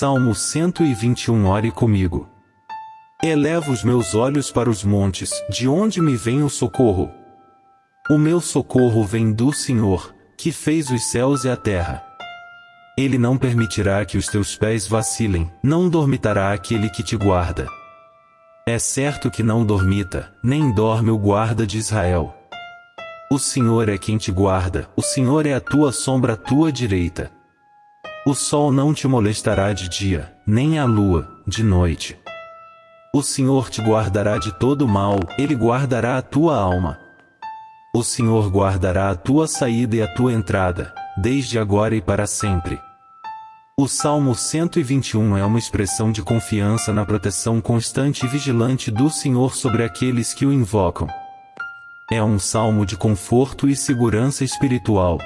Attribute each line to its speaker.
Speaker 1: Salmo 121. Ore comigo. Elevo os meus olhos para os montes, de onde me vem o socorro? O meu socorro vem do Senhor, que fez os céus e a terra. Ele não permitirá que os teus pés vacilem, não dormitará aquele que te guarda. É certo que não dormita, nem dorme o guarda de Israel. O Senhor é quem te guarda, o Senhor é a tua sombra à tua direita. O sol não te molestará de dia, nem a lua, de noite. O Senhor te guardará de todo mal, Ele guardará a tua alma. O Senhor guardará a tua saída e a tua entrada, desde agora e para sempre. O Salmo 121 é uma expressão de confiança na proteção constante e vigilante do Senhor sobre aqueles que o invocam. É um salmo de conforto e segurança espiritual.